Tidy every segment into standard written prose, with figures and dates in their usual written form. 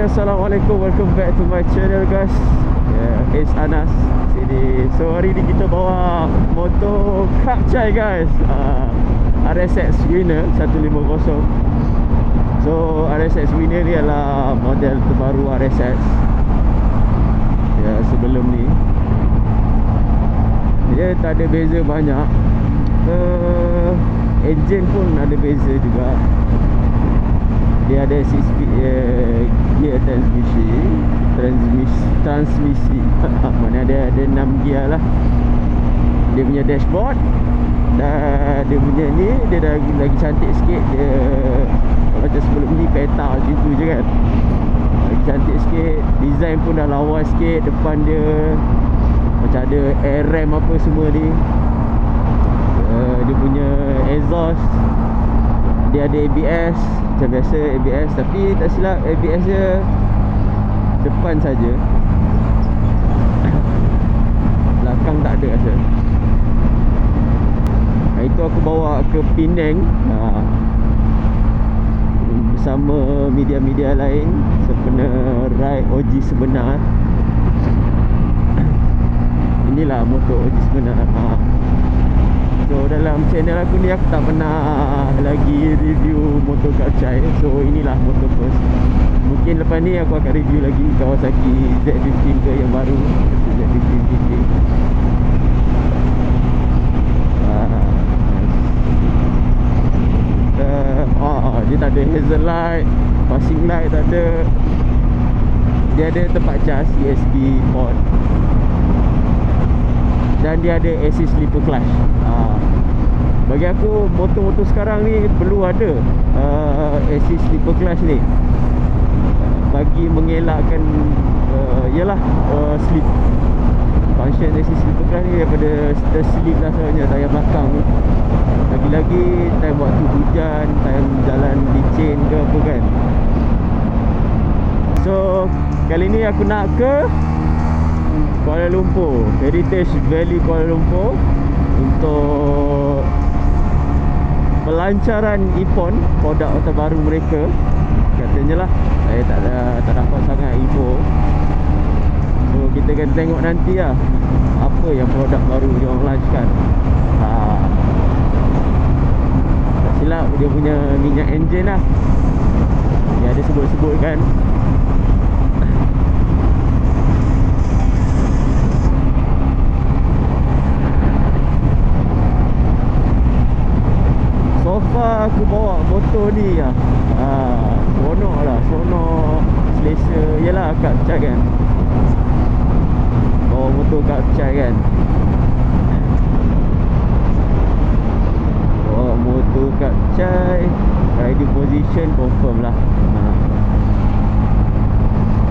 Hai, Assalamualaikum. Welcome back to my channel guys. It's Anas sini. So hari ni kita bawa motor Kapcai guys, RSX Winner 150. So RSX Winner ni adalah model terbaru RSX sebelum ni. Dia tak ada beza banyak. Engine pun ada beza juga. Dia ada 6 speed gear transmisi. Mana ada 6 gear lah. Dia punya dashboard dan dia punya ni dia dah lagi cantik sikit. Dia macam sebelum ni peta macam tu je kan. Lagi cantik sikit. Design pun dah lawa sikit. Depan dia macam ada air ram apa semua ni. Dia punya exhaust, dia ada ABS macam biasa ABS, tapi tak silap ABS dia depan saja. Belakang tak ada rasa. Itu aku bawa ke Penang bersama media-media lain sempena ride OG sebenar. Inilah motor OG sebenar. So dalam channel aku ni aku tak pernah lagi review motor Kapcai. So inilah motor first. Mungkin lepas ni aku akan review lagi Kawasaki Z15 ke yang baru, Z15 GT. Dia tak ada hazard light, passing light tak ada. Dia ada tempat cas USB port. Dan dia ada assist slipper clutch. Bagi aku motor-motor sekarang ni perlu ada assist slipper clutch ni, bagi mengelakkan slip. Function assist slipper clutch ni daripada terslip lah sebenarnya tayar belakang ni. Lagi-lagi time waktu hujan, time jalan licin ke apa kan. So kali ni aku nak ke Kuala Lumpur, Heritage Valley Kuala Lumpur, untuk pelancaran Iphone, produk terbaru mereka. Katanya lah, saya tak dapat sangat info. So kita akan tengok nanti lah apa yang produk baru dia orang launchkan. Tak silap dia punya minyak enjin lah, dia ada sebut-sebut kan. So far aku bawa motor ni lah, seronok lah, seronok, selesa. Yelah Kapcai kan, bawa motor Kapcai kan. Bawa motor Kapcai, riding position confirm lah.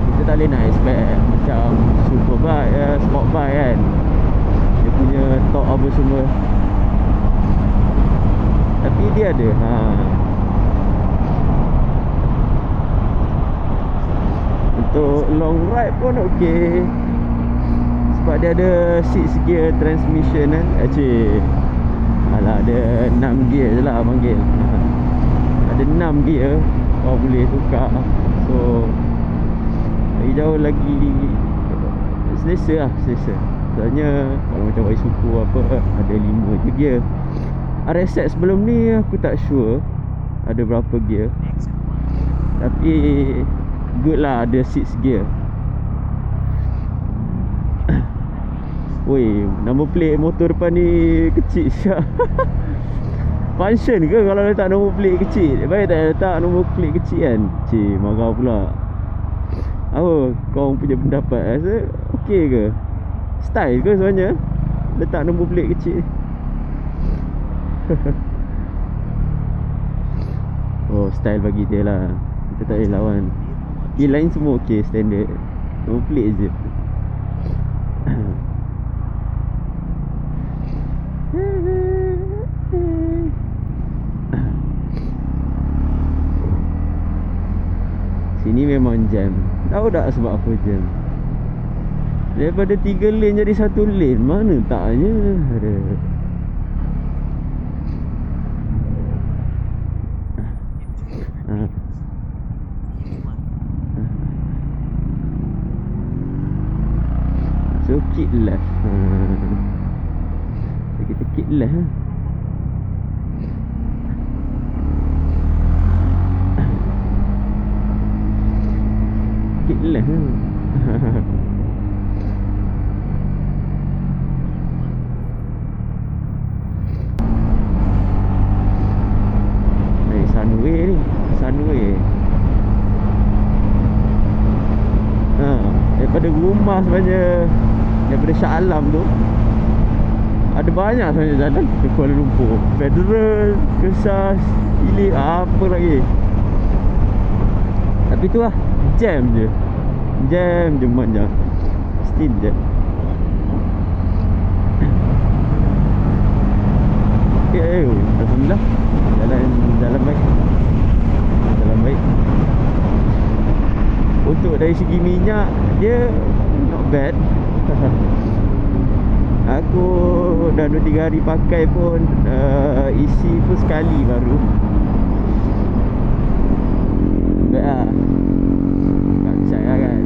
Kita tak boleh nak expect macam superbike, sport bike kan. Dia punya top apa semua, tapi dia ada untuk long ride pun okey. Sebab dia ada 6 gear transmission kan. Alah, ada 6 gear je lah panggil. Ada 6 gear, kau boleh tukar. So lagi jauh lagi selesa lah, selesa. Soalnya kalau macam Isuzu apa, ada 5 je gear. RSX sebelum ni aku tak sure ada berapa gear, tapi good lah ada 6 gear. Woi, number plate motor depan ni kecil siap. Function ke kalau letak number plate kecil? Baik tak letak number plate kecil kan? Marah pula. Apa kau punya pendapat? Rasa okey ke? Style ke sebenarnya letak number plate kecil? Oh, style bagi dia lah, kita tak boleh lawan. Yang lain semua okey, standard. Number plate je. Sini memang jam. Tahu tak sebab apa jam? Daripada 3 lane jadi 1 lane, mana taknya. So keep left. So kita keep left ha. Keep left ha. Sunway ni, Sunway. Daripada rumah sebenarnya, daripada Shah Alam tu ada banyak sebenarnya jalan ke Kuala Lumpur. Federal, Kesas, Ilik, apa lagi. Tapi tu lah, jam je macam still je. Alhamdulillah, jalan baik. Untuk dari segi minyak, dia not bad. Aku dah 2-3 hari pakai pun, isi pun sekali baru. Baik lah. Tak percaya kan.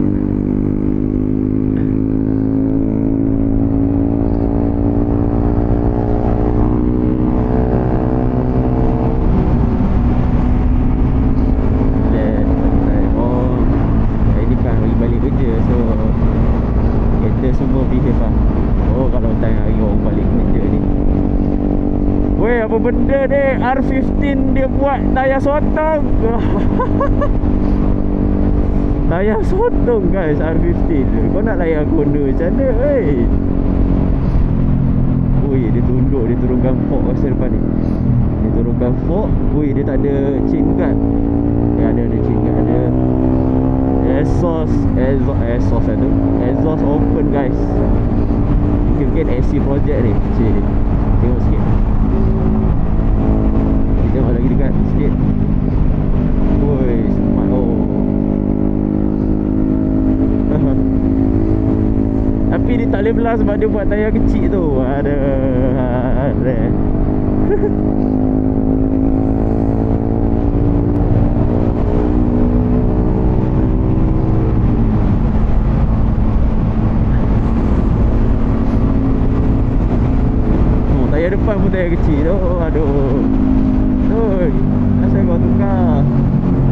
Semua behave lah. Oh, kalau time hari orang balik kerja ni. Weh, apa benda ni? R15 dia buat tayar sotong. Tayar sotong guys, R15 tu. Kau nak layan Honda macam mana weh? Ui, dia tunduk, dia turunkan fork masa depan ni. Dia turunkan fork. Ui, dia tak ada chain guard. Dia ada chain guard, ada exhaust tu. Exhaust open guys. Mungkin AC project ni. Cik, tengok sikit. Kita tengok lagi dekat sikit. Oi, smart. Oh. Tapi dia tak boleh belah sebab dia buat tayar kecil tu. Ada. Tayar depan pun tayar kecil tu. Aduh. Oi, asal kau tukar?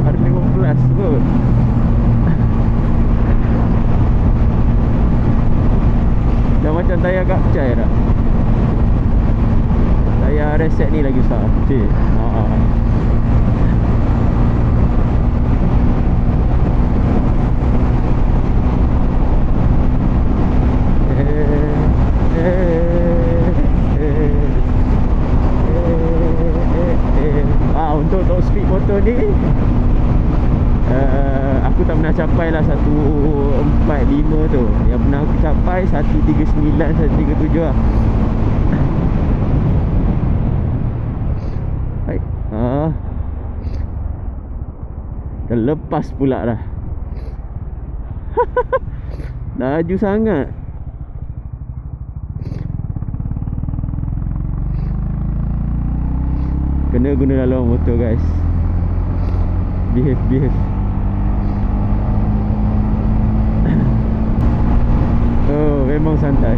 Ada 15 kot. Dah macam tayar Kapcai dah. Tayar reset ni lagi besar. Cik. Untuk top speed motor ni aku tak pernah capai lah 145 tu. Yang pernah aku capai 139, 137 lah. Baik. Terlepas pula dah. Laju sangat. Kena guna dalam motor guys. Behave. Oh, memang santai.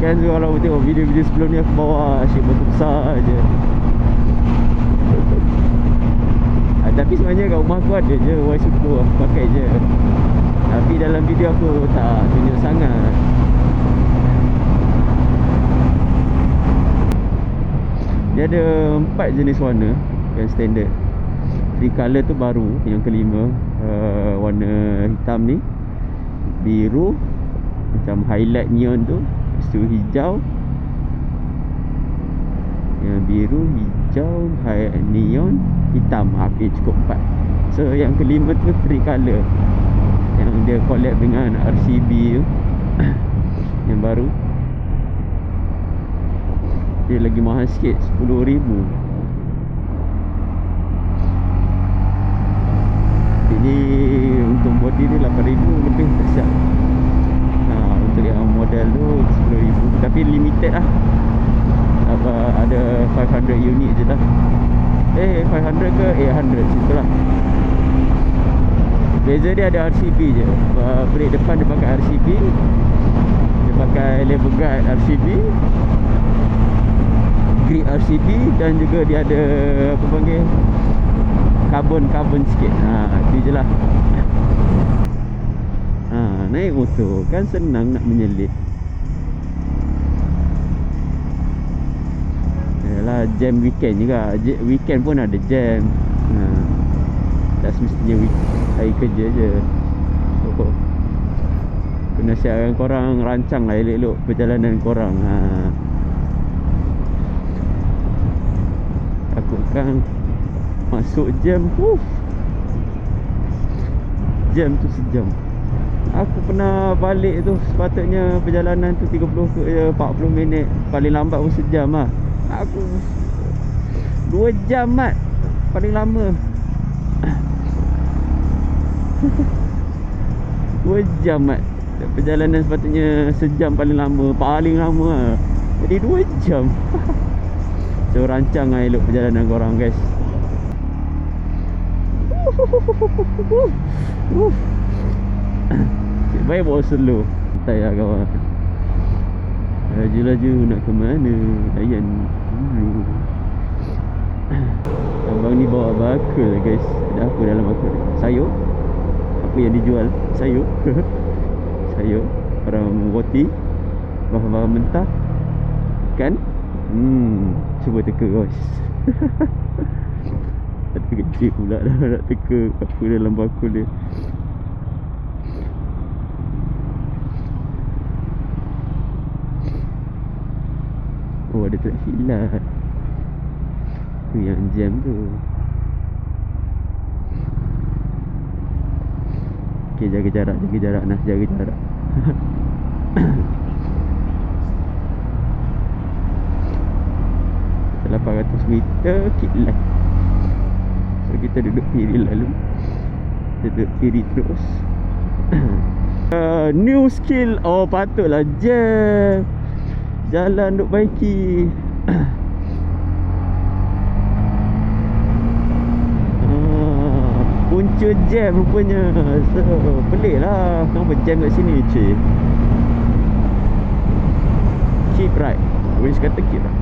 Kan kalau tengok video-video sebelum ni aku bawa asyik motor besar je. Tapi sebenarnya kat rumah aku ada je Y Super, aku pakai je. Tapi dalam video aku tak tunjuk sangat. Dia ada 4 jenis warna yang standard. 3 color tu baru, yang kelima. Warna hitam ni, biru macam highlight neon tu, lepas tu hijau. Yang biru, hijau, neon, hitam. Okay, cukup 4. So yang kelima tu 3 color yang dia collab dengan RCB tu. Yang baru dia lagi mahal sikit, 10,000. Ini untuk body ni 8,000 lebih tak siap. Untuk yang model tu 10,000. Tapi limited lah. Ada 500 unit je lah. 500 ke 800 situ lah. Beza dia ada RCB je. Brake depan dia pakai RCB. Dia pakai level guide RCB, grip RCB, dan juga dia ada apa panggil, carbon sikit. Itu je lah. Naik motor kan senang nak menyelit. Yalah, jam weekend juga. Weekend pun ada jam. Tak semestinya hari kerja je. Kena siapkan korang, rancang lah elok-elok perjalanan korang. Takutkan masuk jam, jam tu sejam. Aku pernah balik tu, sepatutnya perjalanan tu 30 ke 40 minit, paling lambat pun sejam lah. Aku 2 jam mat, paling lama. 2 jam mat. Perjalanan sepatutnya sejam paling lama, paling lama lah. Jadi 2 jam. So rancang lah elok perjalanan korang guys. Baik bawa slow. Santai lah kawan. Laju-laju nak ke mana, layan dulu. Abang ni bawa bakul lah guys. Ada apa dalam bakul? Sayur. Apa yang dijual? Sayur. Sayur, barang roti, bahan-bahan mentah, ikan. Cuba teka guys. Ada kecil pula dah nak teka apa dalam bakul dia. Oh, ada traffic light. Tu yang jam tu. Okay, jaga jarak Nas, jaga jarak. 800 meter kit-light. So kita duduk kiri lalu. Kita duduk kiri terus. New skill. Oh, patutlah jam. Jalan duk baiki. Punca jam rupanya. So, pelik lah. Kenapa jam kat sini cik? Keep right. Wish kata keep right.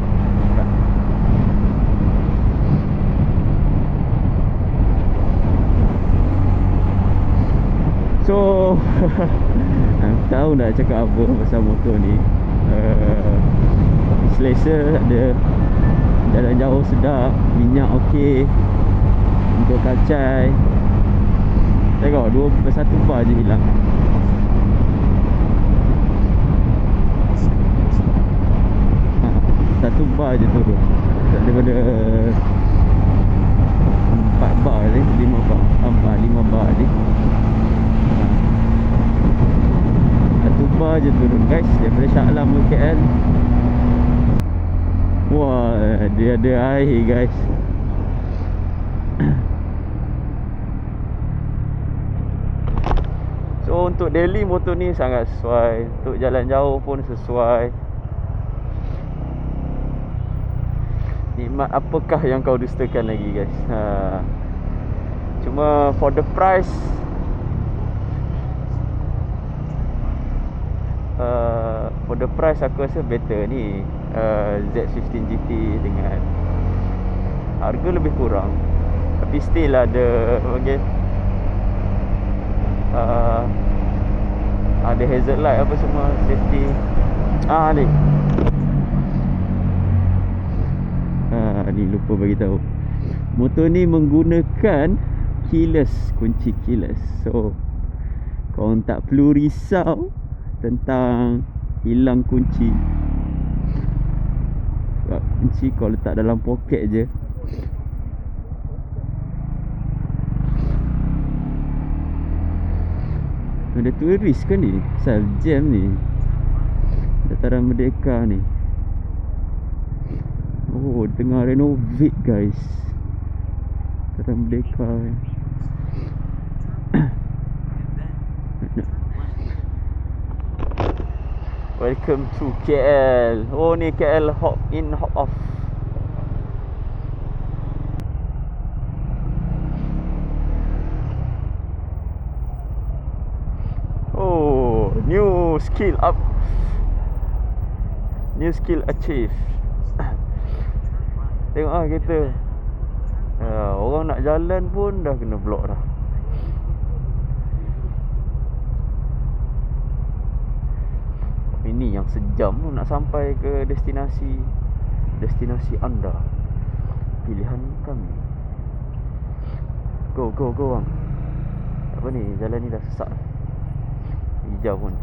So aku tahu nak cakap apa pasal motor ni. Selesa, ada jalan jauh sedap, minyak okey, untuk kacai. Tengok 1 bar je hilang. Satu bar je turun. Daripada 4 bar ni, 5 bar. 5 bar ni. 1 bar je turun guys, daripada Shah Alam ke KL. Wah, dia ada air guys. So untuk daily motor ni sangat sesuai. Untuk jalan jauh pun sesuai. Nikmat apakah yang kau dustakan lagi guys. Cuma for the price, aku rasa better ni Z15 GT dengan harga lebih kurang. Tapi still ada ada hazard light apa semua, safety. Ni lupa bagi tahu. Motor ni menggunakan keyless, kunci keyless. So kau tak perlu risau tentang hilang kunci. Sebab kunci kau letak dalam poket je. Ada turis ke ni? Pasal jam ni, dataran Merdeka ni. Oh, tengah renovate guys. Dataran Merdeka. Welcome to KL. Oh, ni KL hop in hop off. New skill up. New skill achieve. Tengok lah kereta. Orang nak jalan pun dah kena block dah. Ini yang sejam tu nak sampai ke destinasi anda. Pilihan kami. Go bang. Apa ni, jalan ni dah sesak. Hijau pun.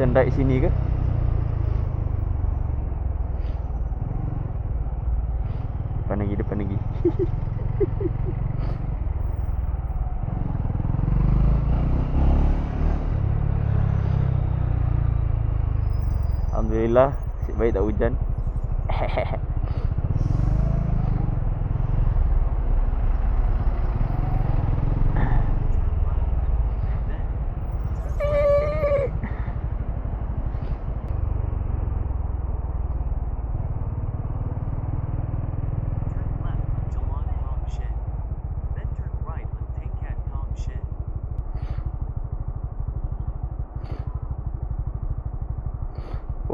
Dan right sini ke? Depan lagi. Alhamdulillah, nasib baik tak hujan.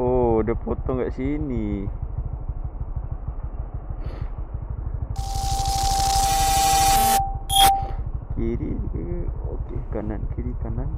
Oh, dia potong kat sini. Kiri ke? Okey, kanan, kiri kanan.